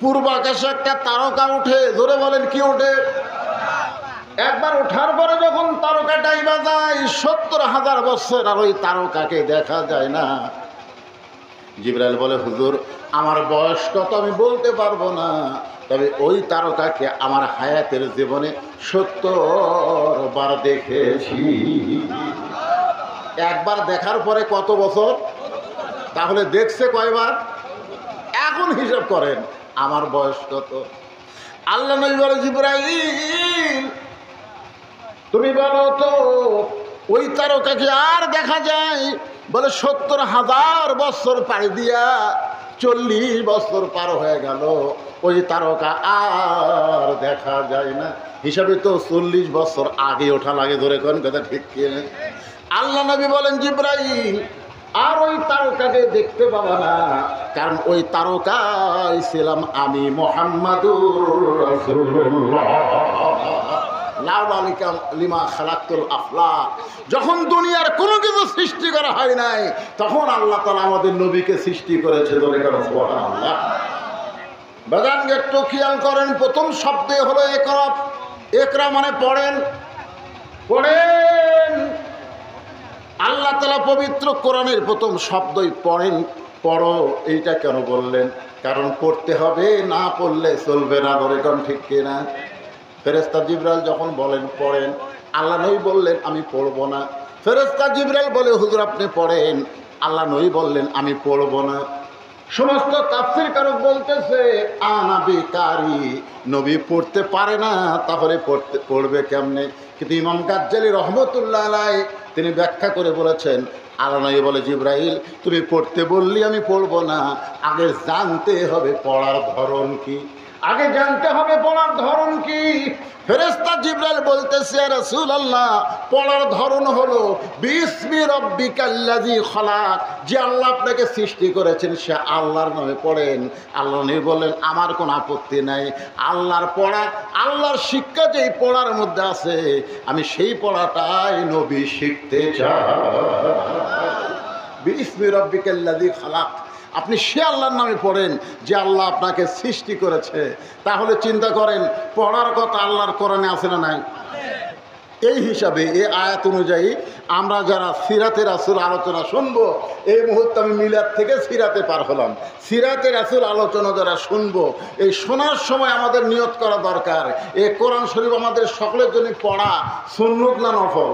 পূর্বাকাশে একটা তারকা উঠে, জোরে বলেন কি ওঠে? একবার ওঠার পরে যখন তারকাটাই বাজায় ৭০,০০০ বছর আর ওই তারকাকে দেখা যায় না। জিবরাইল বলে, হুজুর আমার বয়স কত আমি বলতে পারবো না, তবে ওই তারকাকে আমার হায়াতের জীবনে ৭০ বার দেখেছি। একবার দেখার পরে কত বছর? তাহলে দেখছে কয়বার? এখন হিসাব করেন আমার বয়স কত। আল্লাহ নবী বলে, জিবরাইল তুমি বলো তো ওই তারকাকে আর দেখা যায়? বলে ৭০,০০০ বছর পাড়ি দিয়া ৪০ বছর পার হয়ে গেল, ওই তারকা আর দেখা যায় না। হিসাবে তো ৪০ বছর আগে ওঠা লাগে, ধরে কোন কথা ঠিক কিনা? আল্লাহ নবী বলেন, জিবরাইল আর ওই তারকাকে দেখতে পাবা না, কারণ ওই তারকাই ছিলাম আমি, মুহাম্মাদুর রাসূলুল্লাহ। লিমা খালাকতুল আফলাক। যখন দুনিয়ার কোনো কিছু সৃষ্টি করা হয় নাই, তখন আল্লাহ তাআলা আমাদের নবীকে সৃষ্টি করেছে। সুবহানাল্লাহ। বাগান একটু খেয়াল করেন, প্রথম শব্দে হলো একরা। একরা মানে পড়েন, পড়েন। আল্লাহ তাআলা পবিত্র কোরআনের প্রথম শব্দই পড়েন, পড়ো। এইটা কেন বললেন? কারণ পড়তে হবে, না পড়লে চলবে না। ধরে কোন ঠিক কিনা? ফেরেশতা জিবরাইল যখন বলেন পড়েন, আল্লাহ নবী বললেন আমি পড়ব না। ফেরেশতা জিবরাইল বলে, হুজুর আপনি পড়েন। আল্লাহ নবী বললেন আমি পড়ব না। সমস্ত তাফসীর কারক বলতেছে আনা বিকারি, নবী পড়তে পারে না, তাহলে পড়বে কেমনে? কিন্তু ইমাম গাজ্জালী রহমতুল্লাহ আলাইহি তিনি ব্যাখ্যা করে বলেছেন, আল্লাহ নবী বলে, জিবরাইল তুমি পড়তে বললি আমি পড়ব না, আগে জানতে হবে পড়ার ধরন কি, আগে জানতে হবে পড়ার ধরন কি। ফেরেশতা জিবরাইল বলতেছে, রাসূলুল্লাহ পড়ার ধরন হলো বিসমি রাব্বিকাল্লাযী খালাক, যে আল্লাহ আপনাকে সৃষ্টি করেছেন সে আল্লাহর নামে পড়েন। আল্লাহ নবী বললেন আমার কোনো আপত্তি নাই। আল্লাহর পড়া, আল্লাহর শিক্ষা যেই পড়ার মধ্যে আছে, আমি সেই পড়াটাই নবী শিখতে চাই। বিসমি রাব্বিকাল্লাযী খালাক, আপনি সে আল্লাহর নামে পড়েন যে আল্লাহ আপনাকে সৃষ্টি করেছে। তাহলে চিন্তা করেন, পড়ার কথা আল্লাহর কোরআনে আছে না নাই? এই হিসাবে এই আয়াত অনুযায়ী আমরা যারা সিরাতে রাসূল আলোচনা শুনবো, এই মুহূর্তে আমি মিলাদ থেকে সিরাতে পার হলাম, সিরাতে রাসূল আলোচনা যারা শুনবো, এই শোনার সময় আমাদের নিয়ত করা দরকার, এই কোরআন শরীফ আমাদের সকলের জন্য পড়া সুন্নত না নফল?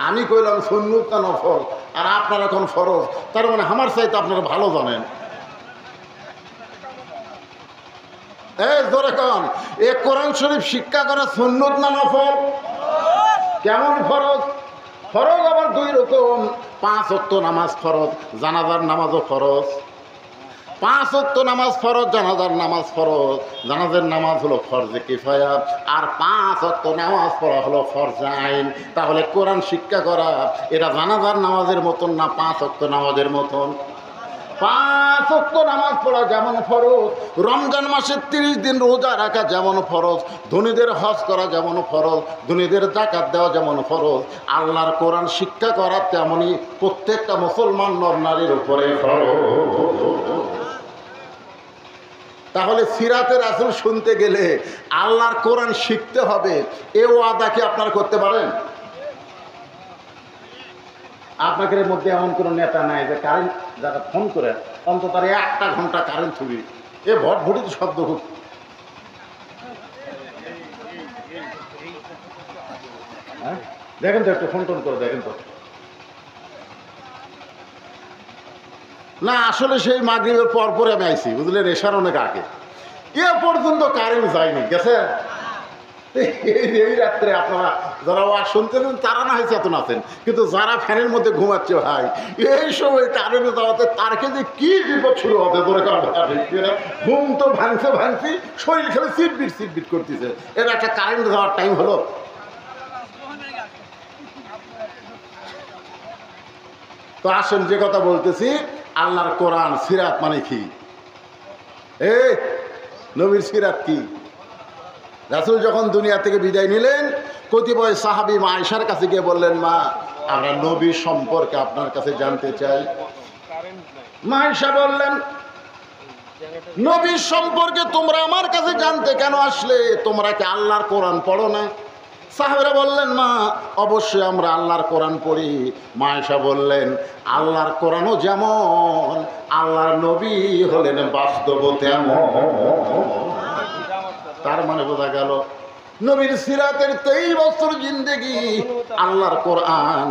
আমি কইলাম সুন্নত না নফল, আর আপনারা এখন ফরজ। তার মানে আমার চাইতে আপনারা ভালো জানেন। এই ধরে কন, এ কোরআন শরীফ শিক্ষা করা সুন্নত না নফল? কেমন ফরজ? ফরজ আবার দুই রকম। 5 ওয়াক্ত নামাজ ফরজ, জানাজার নামাজও ফরজ। 5 ওয়াক্ত নামাজ ফরজ, জানাজার নামাজ ফরজ। জানাজার নামাজ হলো ফরজে কিফায়া, আর 5 ওয়াক্ত নামাজ পড়া হলো ফরজে আইন। তাহলে কোরআন শিক্ষা করা এটা জানাজার নামাজের মতন না 5 ওয়াক্ত নামাজের মতন? 5 ওয়াক্ত নামাজ পড়া যেমন ফরজ, রমজান মাসে 30 দিন রোজা রাখা যেমন ফরজ, ধনীদের হজ করা যেমন ফরজ, ধনীদের যাকাত দেওয়া যেমন ফরজ, আল্লাহর কোরআন শিক্ষা করা তেমনই প্রত্যেকটা মুসলমান নর নারীর উপরে ফরজ। তাহলে সিরাতে রাসূল শুনতে গেলে আল্লাহর কোরআন শিখতে হবে, এ ওয়াদা কি আপনারা করতে পারেন? আপনাদের মধ্যে এমন কোনো নেতা নাই যে কারেন্ট যারা ফোন করে অন্তত 1 ঘন্টা কারেন্ট থুবি, এ ভটভটিত শব্দ খুব। হ্যাঁ দেখেন তো, একটু ফোন টোন করে দেখেন তো। না আসলে সেই মাগরিবের পরপরে আমি আইছি, বুঝলেন, এশার অনেক আগে, এ পর্যন্ত কারেন্ট যায়নি, গেছে। এই রাত্রে আপনারা যারা ওয়াজ শুনতেছেন তারা না হয় চেতন আছেন, কিন্তু যারা ফ্যানের মধ্যে ঘুমাচ্ছে ভাই, এই সময় কারেন্টে যাওয়াতে তারকে যে কি বিপদ শুরু হবে ধরে ঘুম তো ভাঙছি, শরীর খেলে সিটবিট করতেছে, এর একটা কারেন্ট যাওয়ার টাইম হলো। তো আসেন যে কথা বলতেছি, আল্লাহর কোরআন সিরাত মানে কি? নবীর সিরাত কি? রাসূল যখন দুনিয়া থেকে বিদায় নিলেন, কতিপয় সাহাবী মা আয়েশার কাছে গিয়ে বললেন, মা আমরা নবী সম্পর্কে আপনার কাছে জানতে চাই। মা আয়েশা বললেন, নবীর সম্পর্কে তোমরা আমার কাছে জানতে কেন আসলে? তোমরা কি আল্লাহর কোরআন পড়ো না? সাহাবারা বললেন, মা অবশ্যই আমরা আল্লাহর কোরআন পড়ি। মা আয়েশা বললেন, আল্লাহর কোরআনও যেমন, আল্লাহর নবী হলেন বাস্তব তেমন। তার মানে বোঝা গেল নবীর সিরাতের 23 বছর জিন্দেগি, আল্লাহর কোরআন।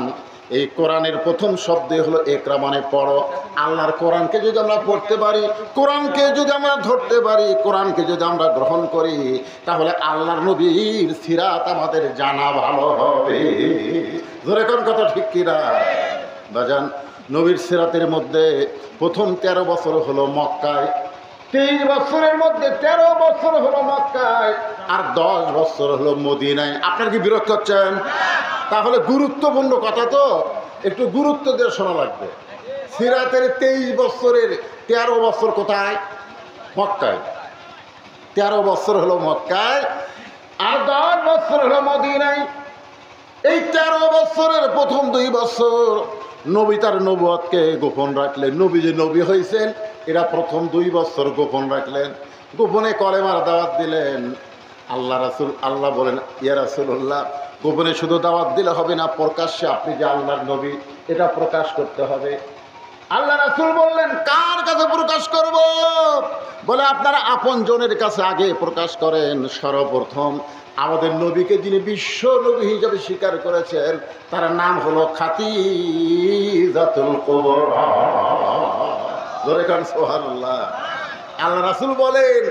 এই কোরআনের প্রথম শব্দ হলো ইকরা, মানে পড়ো। আল্লাহর কোরআনকে যদি আমরা পড়তে পারি, কোরআনকে যদি আমরা ধরতে পারি, কোরআনকে যদি আমরা গ্রহণ করি, তাহলে আল্লাহর নবীর সিরাত আমাদের জানা ভালো হবে। ধরে কোন কথা ঠিক কিনা বাজান? নবীর সিরাতের মধ্যে প্রথম 13 বছর হলো মক্কায়, 23 বছরের মধ্যে 13 বছর হলো মক্কায়, আর 10 বছর হলো মদিনায়। আপনার কি বিরক্ত হচ্ছেন? তাহলে গুরুত্বপূর্ণ কথা তো একটু গুরুত্ব দিয়ে শোনা লাগবে। সিরাতের 23 বছরের 13 বছর কোথায়? মক্কায়। 13 বছর হলো মক্কায়, আর 10 বছর হলো মদিনায়। এই 13 বছরের প্রথম 2 বছর নবী তার নবুয়তকে গোপন রাখলেন। নবী যে নবী হয়েছেন এরা প্রথম 2 বছর গোপন রাখলেন, গোপনে কলেমার দাওয়াত দিলেন। আল্লাহ বলেন, ইয়া রাসূলুল্লাহ, গোপনে শুধু দাওয়াত দিলে হবে না, প্রকাশ্যে আপনি যে আল্লাহর নবী এটা প্রকাশ করতে হবে। আল্লাহ রাসূল বললেন, কার কাছে প্রকাশ করব? বলে, আপনারা আপনজনের কাছে আগে প্রকাশ করেন। সর্বপ্রথম আমাদের নবীকে যিনি বিশ্ব নবী হিসেবে স্বীকার করেছেন তার নাম হলো খাদিজাতুল কুবরা। জোরে কান সুবহানাল্লাহ। আল্লাহ রাসূল বলেন,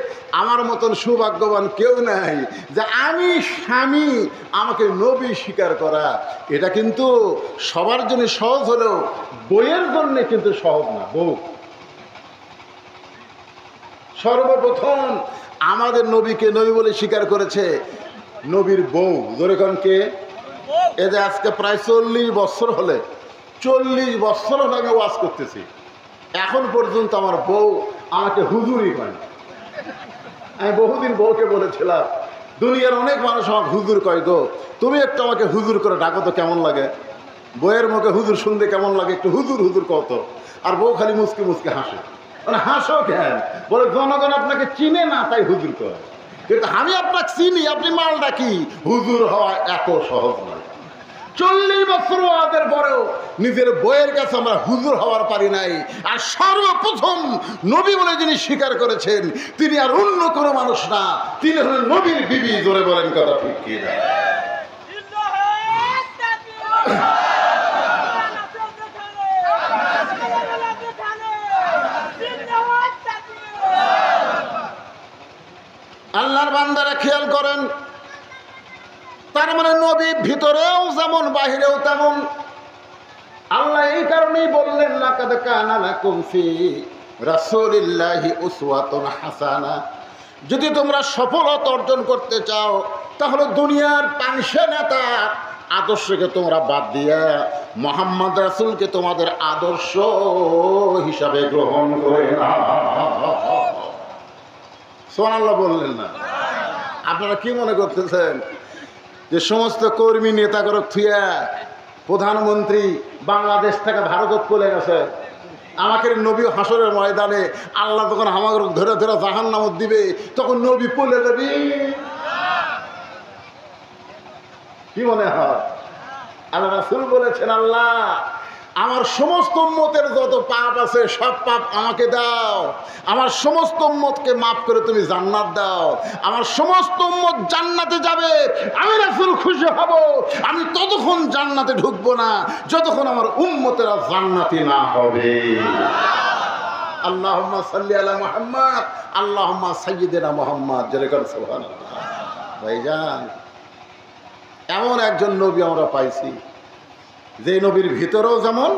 আমার মতন সৌভাগ্যবান কেউ নাই যে আমি স্বামী আমাকে নবী স্বীকার করা। এটা কিন্তু সবার জন্য সহজ হলেও বইয়ের জন্য কিন্তু সহজ না। বউ সর্বপ্রথম আমাদের নবীকে নবী বলে স্বীকার করেছে নবীর বউ। জোরে কোন কে? এ যে আজকে প্রায় 40 বছর হলে, 40 বছর হলে আমি ওয়াজ করতেছি, এখন পর্যন্ত আমার বউ আমাকে হুজুরই কয়। আমি বহুদিন বউকে বলেছিলাম, দুনিয়ার অনেক মানুষ আমাকে হুজুর কয় গো, তুমি একটু আমাকে হুজুর করে ডাকো তো, কেমন লাগে? বইয়ের মুখে হুজুর শুনতে কেমন লাগে? একটু হুজুর হুজুর কত। আর বউ খালি মুসকে মুসকে হাসে। মানে হাসো কেন? বলে, জনগণ আপনাকে চিনে না তাই হুজুর কয়। কিন্তু আমি আপনাকে চিনি, আপনি মালটা কি? হুজুর হওয়া এত সহজ নয়। 40 বছর ওয়াজের পরেও নিজের বইয়ের কাছে আমরা হুজুর হওয়ার পারি নাই। আর সর্বপ্রথম নবী বলে যিনি স্বীকার করেছেন তিনি আর অন্য কোনো মানুষ না, তিনি হলেন নবীর বিবি। জোরে বলেন কথা ঠিক কি না? আল্লাহর বান্দারা খেয়াল করেন, তার মানে নবী ভিতরেও যেমন বাহিরেও তেমন। আল্লাহ এই কারণেই বললেন, লাকাদ কানা লাকুম ফি রাসূলিল্লাহি উসওয়াতুন হাসানা। যদি তোমরা সফলতা অর্জন করতে চাও তাহলে দুনিয়ার পাঁচশো নেতার আদর্শকে তোমরা বাদ দিয়া মুহাম্মদ রাসূলকে তোমাদের আদর্শ হিসাবে গ্রহণ করে না। সুবহানাল্লাহ বললেন না? আপনারা কি মনে করতেছেন যে সমস্ত কর্মী নেতাগর থুয়া প্রধানমন্ত্রী বাংলাদেশ থেকে ভারতত চলে গেছে, আমাকে নবী হাসরের ময়দানে আল্লাহ যখন আমাকে ধরে ধরে জাহান্নামত দিবে তখন নবী পলে যাবি? কি মনে হয়? আল্লাহ রাসূল বলেছেন, আল্লাহ আমার সমস্ত উম্মতের যত পাপ আছে সব পাপ আমাকে দাও, আমার সমস্ত উম্মতকে মাফ করে তুমি জান্নাত দাও, আমার সমস্ত উম্মত জান্নাতে যাবে, আমি রাসূল খুশি হব। আমি ততক্ষণ জান্নাতে ঢুকবো না যতক্ষণ আমার উম্মতেরা জান্নাতি না হবে। আল্লাহুম্মা সাল্লি আলা মুহাম্মদ, আল্লাহুম্মা সাইয়্যিদিনা মুহাম্মদ। যেরকম সুবহানাল্লাহ। ভাইজান, এমন একজন নবী আমরা পাইছি যে নবীর ভিতরেও যেমন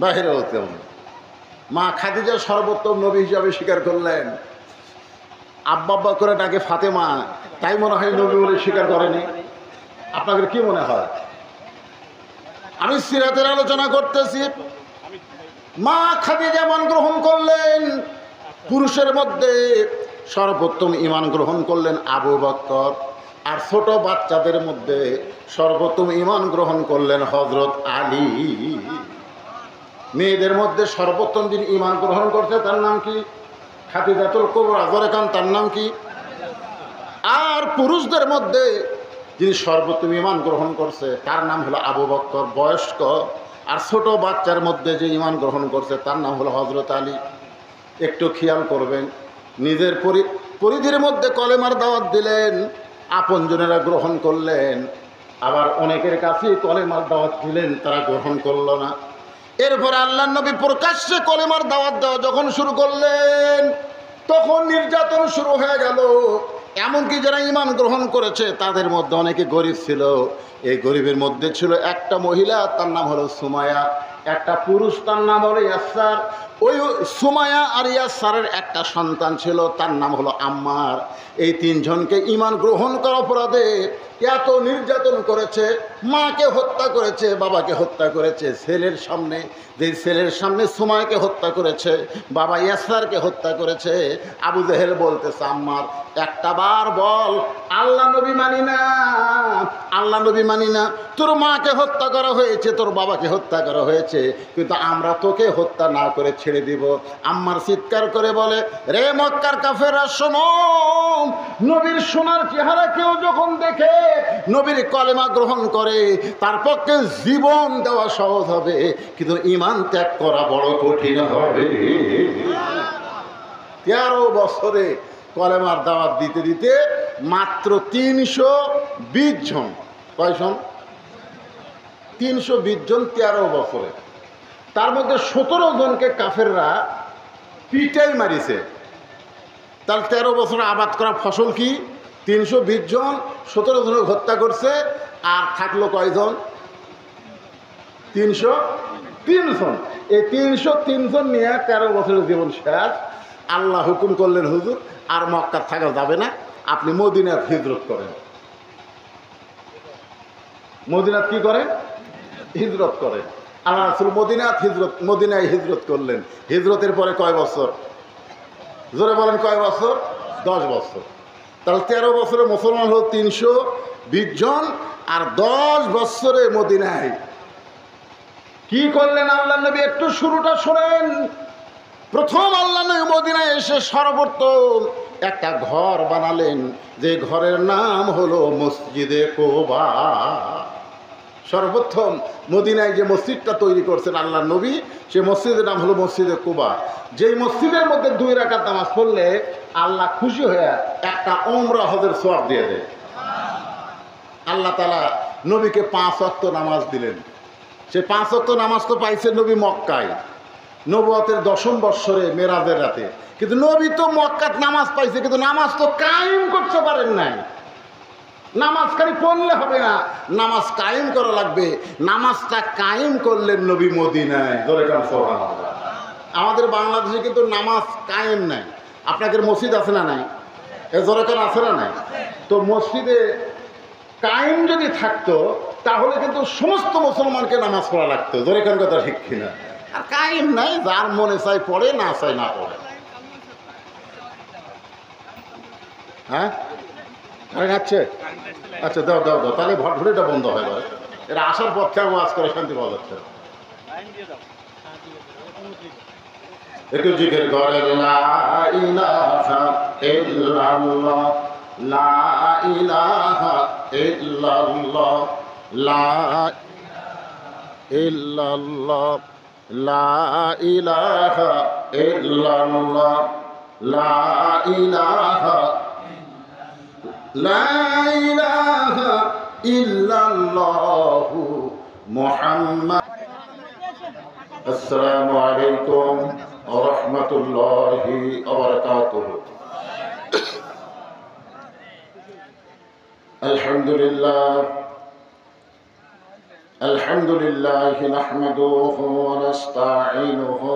বাহিরেও তেমন। মা খাদিজা সর্বোত্তম নবী হিসাবে স্বীকার করলেন। আব্বা আব্বা করে ডাকে ফাতেমা, তাই মনে হয় নবী বলে স্বীকার করেনি? আপনাদের কি মনে হয়? আমি সিরাতের আলোচনা করতেছি। মা খাদিজা ঈমান গ্রহণ করলেন। পুরুষের মধ্যে সর্বোত্তম ঈমান গ্রহণ করলেন আবু বকর, আর ছোট বাচ্চাদের মধ্যে সর্বোত্তম ঈমান গ্রহণ করলেন হযরত আলী। মেয়েদের মধ্যে সর্বোত্তম যিনি ঈমান গ্রহণ করছে তার নাম কি? খাদিজাতুল কুবরা, জোরে কান, তার নাম কি? আর পুরুষদের মধ্যে যিনি সর্বোত্তম ঈমান গ্রহণ করছে তার নাম হলো আবু বকর, বয়স্ক। আর ছোট বাচ্চার মধ্যে যে ঈমান গ্রহণ করছে তার নাম হলো হযরত আলী। একটু খেয়াল করবেন, নিজের পরিধির মধ্যে কলেমার দাওয়াত দিলেন, আপনজনেরা গ্রহণ করলেন, আবার অনেকের কাছেই কলেমার দাওয়াত দিলেন, তারা গ্রহণ করল না। এরপরে আল্লাহর নবী প্রকাশ্যে কলেমার দাওয়াত দেওয়া যখন শুরু করলেন তখন নির্যাতন শুরু হয়ে গেল। এমনকি যারা ঈমান গ্রহণ করেছে তাদের মধ্যে অনেকে গরিব ছিল। এই গরিবের মধ্যে ছিল একটা মহিলা, তার নাম হলো সুমাইয়া, একটা পুরুষ, তার নাম হলো ইয়াসার। ওই সুমাইয়া আর ইয়াসারের একটা সন্তান ছিল, তার নাম হলো আম্মার। এই তিনজনকে ঈমান গ্রহণ করার অপরাধে এত নির্যাতন করেছে, মাকে হত্যা করেছে, বাবাকে হত্যা করেছে, ছেলের সামনে, যে ছেলের সামনে সুমাইয়াকে হত্যা করেছে, বাবা ইয়াসারকে হত্যা করেছে। আবু জেহেল বলতেছে, আম্মার একটা বার বল আল্লাহ নবী মানি না, আল্লাহ নবী মানি না। তোর মাকে হত্যা করা হয়েছে, তোর বাবাকে হত্যা করা হয়েছে, কিন্তু আমরা তোকে হত্যা না করে ছেড়ে দিব। আম্মার চিৎকার করে বলে, রে মক্কার কাফেররা শোনো, নবীর সোনার চেহারা কেউ যখন দেখে, নবীর কলেমা গ্রহণ করে, তার পক্ষে জীবন দেওয়া সহজ হবে, কিন্তু ঈমান ত্যাগ করা বড় কঠিন হবে। 13 বছরে কলেমার দাওয়াত দিতে দিতে মাত্র 320 জন, কয়জন? 320 জন 13 বছরে। তার মধ্যে 17 জনকে কাফেররা পিটাই মারিছে। তার 13 বছরে আবাদ করা ফসল কি? 320 জন, 17 জনকে হত্যা করছে। আর থাকলো কয়জন? 303 জন। এই 303 জন নিয়ে 13 বছরের জীবন শেষ। আল্লাহ হুকুম করলেন, হুজুর আর মক্কা থাকা যাবে না, আপনি মদিনাত হিজরত করেন। মদিনাত কি করেন? হিজরত করেন। আল্লাহ রাসূল মদিনায় হিজরত করলেন। হিজরতের পরে কয় বছর? জোরে বলেন, কয় বছর? 10 বছর। তাহলে 13 বছরে মুসলমান হল 320 জন, আর 10 বছরে মদিনায় কি করলেন আল্লাহ নবী? একটু শুরুটা শোনেন। প্রথম আল্লাহ নবী মদিনায় এসে সর্বপ্রথম একটা ঘর বানালেন, যে ঘরের নাম হলো মসজিদে কুবা। সর্বপ্রথম মদিনায় যে মসজিদটা তৈরি করছেন আল্লাহ নবী, সে মসজিদের নাম হলো মসজিদে কুবা। যেই মসজিদের মধ্যে 2 রাকাত নামাজ পড়লে আল্লাহ খুশি হয়ে একটা উমরা হজের সওয়াব দিয়ে দেয়। আল্লাহ তাআলা নবীকে 5 ওয়াক্ত নামাজ দিলেন। সে 5 ওয়াক্ত নামাজ তো পাইছেন নবী মক্কায়, নবুয়তের 10ম বৎসরে মেরাজের রাতে। কিন্তু নবী তো মক্কাত নামাজ পাইছে, কিন্তু নামাজ তো কায়েম করতে পারেন নাই। নামাজ খালি পড়লে হবে না, নামাজ কায়েম করা লাগবে। নামাজটা কায়েম করলেন নবী মদিনায়। সুবহানাল্লাহ। আমাদের বাংলাদেশে কিন্তু নামাজ কায়েম নাই। আপনাদের মসজিদ আছে না নাই? জোরে আছে না নাই? তো মসজিদে কায়েম যদি থাকতো তাহলে কিন্তু সমস্ত মুসলমানকে নামাজ পড়া লাগতো। জোরে কথা ঠিক কিনা? আর কায়েম নাই, যার মনে চাই পড়ে, না চাই না পড়ে। হ্যাঁ, কারেন্ট আছে? আচ্ছা, দাও দাও দাও, তাহলে ভটভটিটা বন্ধ হয়। ভাই এরা আসার পর থেকে ওয়াজ করে শান্তি পাওয়া যাচ্ছে। একটু জিকির করেন, লা ইলাহা ইল্লাল্লাহ, লা ইলাহা ইল্লাল্লাহ, লা ইল্লাল্লাহ, লা ইলাহা ইল্লাল্লাহ, লা ইলাহা, লা ইলাহা ইল্লাল্লাহু মুহাম্মাদ। আসসালামু আলাইকুম ওয়া রাহমাতুল্লাহি ওয়া বারাকাতুহু। আলহামদুলিল্লাহ, আলহামদুলিল্লাহ নাহমাদুহু ওয়া নাস্তাঈনুহু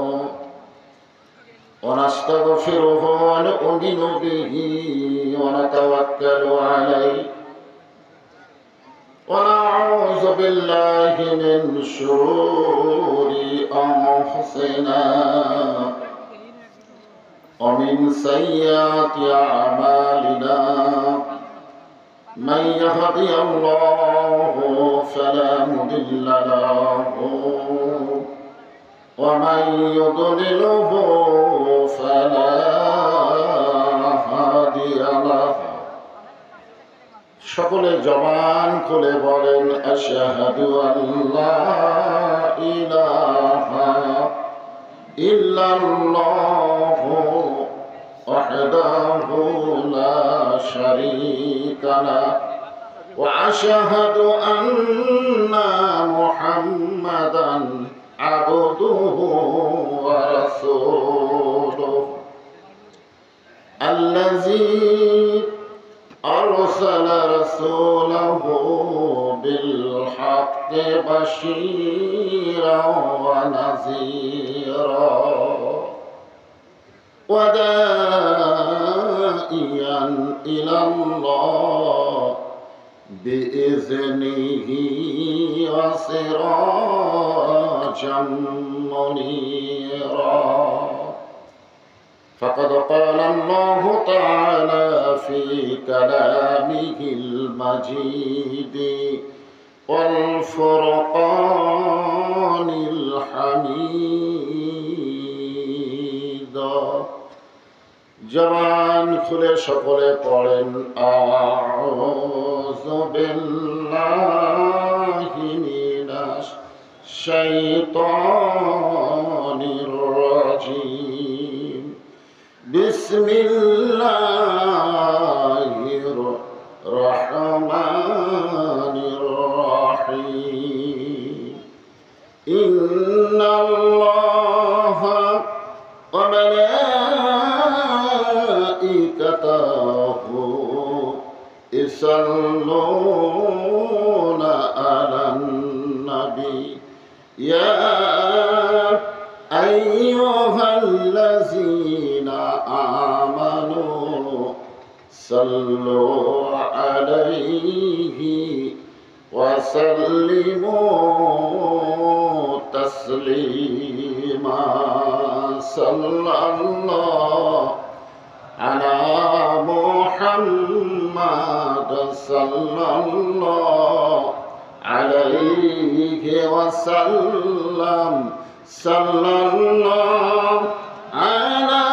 ওয়া নাস্তাগফিরুহু ওয়া নু'মিনু বিহি ওয়া নাতাওয়াক্কালু আলাইহি ওয়া নাউযু বিল্লাহি মিন শুরুরি আনফুসিনা ওয়া মিন সাইয়্যাতি আ'মালিনা। من يهدي الله فلا مضل له ومن يضلله فلا সকলে জবান খুলে বলেন আশহাদু আল্লা ইলাহা ইল্লাল্লাহু ওয়াহদাহু লা শারীকা লাহু ওয়া আশহাদু আন্না মুহাম্মাদান আবদুহু ওয়া রাসূলুহু আল্লাযী أرسل رسوله بالحق بشيرا ونذيرا وداعيا إلى الله بإذنه وسراجا منيرا فقد قال الله تعالى في كلامه المجيد والفرقان الحميد জবান খুলে সকলে পড়েন আউযু বিল্লাহি মিনাশ শাইতানির রাজীম بسم الله الرحمن الرحيم إن الله وملائكته يصلون على النبي يا أيها الذين آمنوا صلوا عليه وسلموا تسليما صلى الله على محمد صلى الله عليه وسلم صلى الله على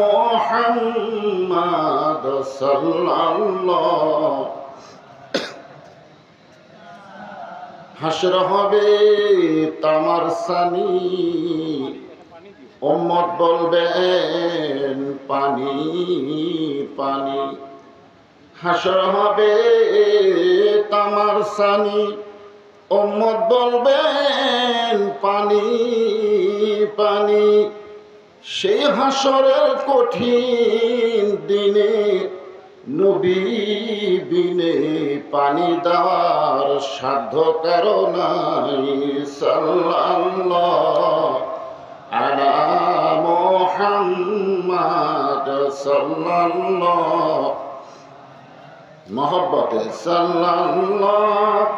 محمد صلى الله হাসর হবে তামার সানি উম্মত বলবেন পানি পানি হাসর হবে তামার সানি উম্মত বলবেন পানি পানি সেই হাসরের কঠিন দিনে নবী বিনে পানি দেওয়ার সাধ্য কারো নাই সাল্লাল্লাহু আলা মুহাম্মাদ সাল্লাল্লাহু মহব্বতে সাল্লাল্লাহু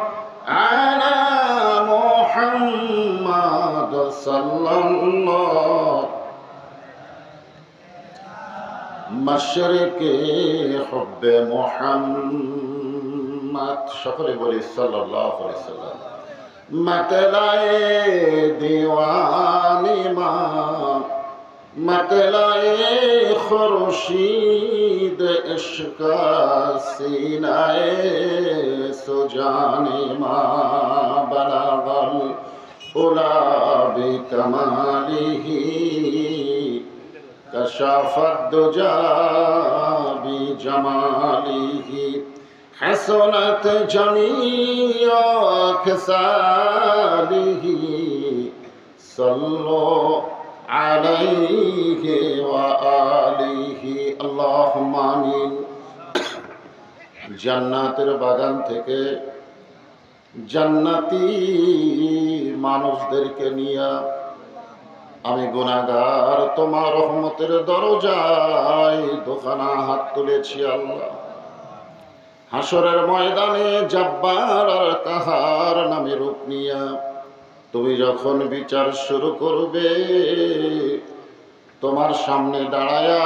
আলা মুহাম্মাদ সাল্লাল্লাহু মাশরিকে হুব্বে মুহাম্মদ সকলে বলি সাল্লাল্লাহু আলাইহি সাল্লাম मतलाए दीवानी माँ मतलाए खुर्शीद इश्क सीनाए सुजाने माँ बलागल उला बिकमालिही कशाफत दुजा बिजमालिही हसनत जमीया खसालिही सल्लो अलैहि व आलिहि अल्लाहुम्मा आमीन। জান্নাতের বাগান থেকে জান্নাতি মানুষদেরকে নিয়ে আমি গুনাহগার তোমার রহমতের দরজায় দোকানা হাত তুলেছি আল্লাহ। হাসরের ময়দানে জব্বার আর কাহার নামে রূপ নিয়া তুমি যখন বিচার শুরু করবে তোমার সামনে দাঁড়ায়া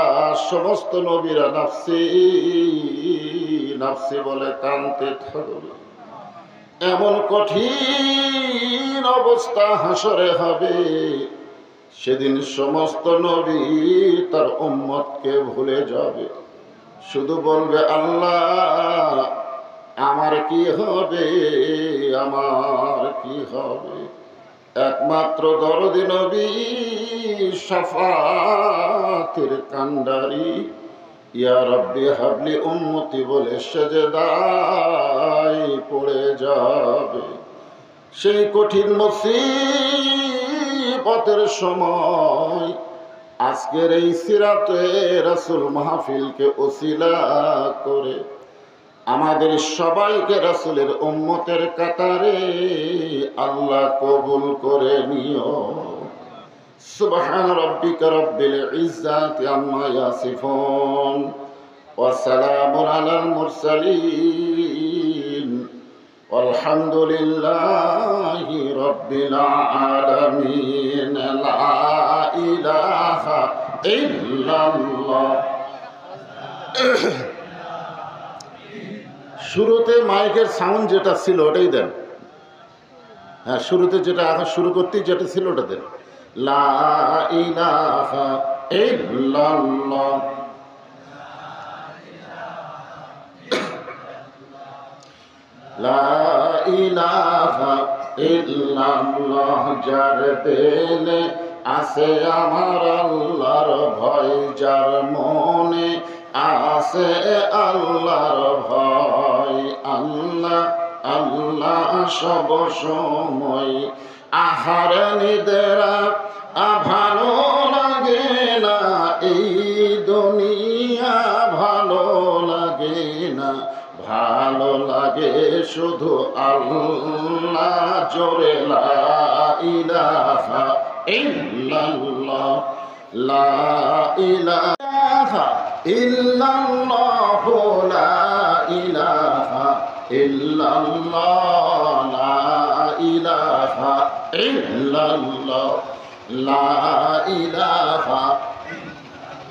সমস্ত নবীরা নাফসি নাফসি বলে কাঁদতে থাকবে। এমন কঠিন অবস্থা হাসরে হবে, সেদিন সমস্ত নবী তার উম্মতকে ভুলে যাবে, শুধু বলবে আল্লাহ আমার কি হবে, আমার কি হবে। একমাত্র দরদি নবী শাফাতের কান্ডারি ইয়া রব্বি হাবলি উম্মতি বলে সেজদায় পড়ে যাবে। সেই কঠিন মুসিবতের সময় আজকের এই সিরাতে রাসূল মাহফিলকে ওসিলা করে আমাদের সবাইকে রাসূলের উম্মতের কাতারে আল্লাহ কবুল করে নিও। সুবহান রাব্বিকা রাব্বিল ইজ্জাতি আম্মা ইয়াসিফুন ওয়া সালামুন আলাল মুরসালিন আলহামদুলিল্লাহি রাব্বিল আলামিন। লা ইলাহা ইল্লাল্লাহ। শুরুতে মাইকের সাউন্ড যেটা ছিল ওটাই দেন। হ্যাঁ, শুরুতে যেটা এখন শুরু করতেই যেটা ছিল ওটা দেন। লা ইলাহা ইল্লাল্লাহ। লা ইলাহা ইল্লাল্লাহ। যার দিলে আছে আমার আল্লাহর ভয়, যার মনে আছে আল্লাহর ভয়, আল্লাহ আল্লাহ সব সময়। আহার নিদেরা ভালো লাগে না, এই দুনিয়া ভালো লাগে না, ভালো লাগে শুধু আল্লাহ। জোরে লা ইলাহা ইল্লাল্লাহ। লা ইলাহা ইল্লাল্লাহ। লা ইলাহা ইল্লাল্লাহ। লা ইলাহা ইল্লাল্লাহ। লা ইলাহা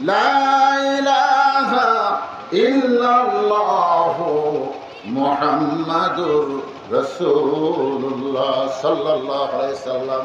লা ইলাহা ইল্লাল্লাহ মুহাম্মাদুর রাসূলুল্লাহ সাল্লাল্লাহু আলাইহি সাল্লাম।